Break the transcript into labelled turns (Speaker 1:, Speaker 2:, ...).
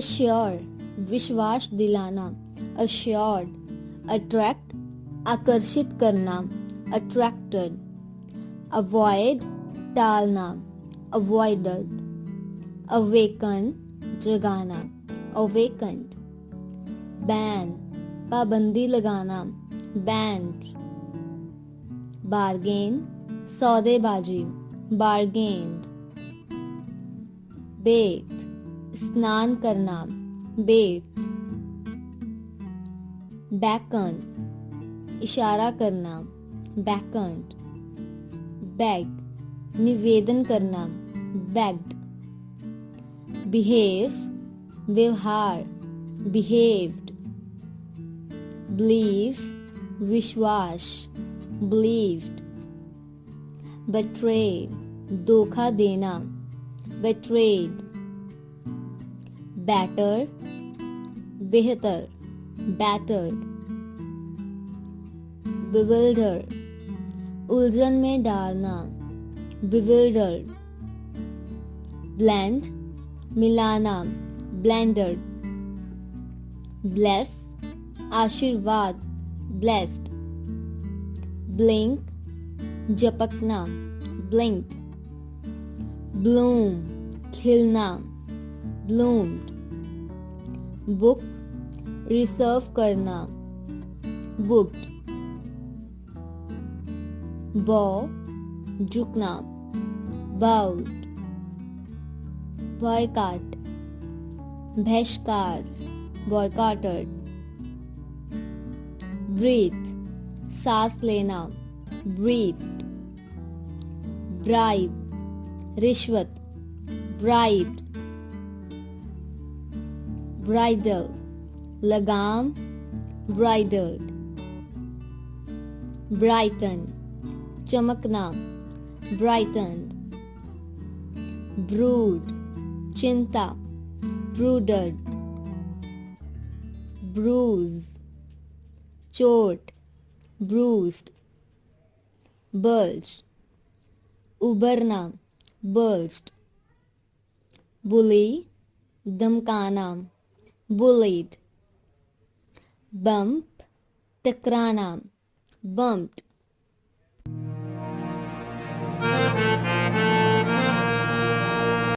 Speaker 1: assure विश्वास दिलाना, assured, attract आकर्षित करना, अट्रैक्टेड, अवॉइड टालना, अवॉइडेड, अवेकन जगाना, अवेकन्ड, बैन पाबंदी लगाना, बैंड, बार्गेन सौदेबाजी, बार्गेन्ड, बेथ स्नान करना, बेथ, बैकन इशारा करना, बैकन्ड, बैग निवेदन करना, बैग्ड, बिहेव व्यवहार, बिहेव्ड, बिलीव विश्वास, बिलीव्ड, betray धोखा देना, betrayed, batter बेहतर, battered, bewilder उलझन में डालना, bewildered, blend मिलाना, blended, bless आशीर्वाद, blessed, blink झपकना, blinked, bloom खिलना, bloomed, book रिजर्व करना, booked, bow झुकना, bowed, boycott बहिष्कार, boycotted, breathe सांस लेना, breathed, bribe रिश्वत, bribed, bridle लगाम, bridled, brighten चमकना, brightened, brood चिंता, brooded, bruise चोट, bruised, bulge उबरना, bulged, bully धमकाना, bullied, bump टकराना, bumped,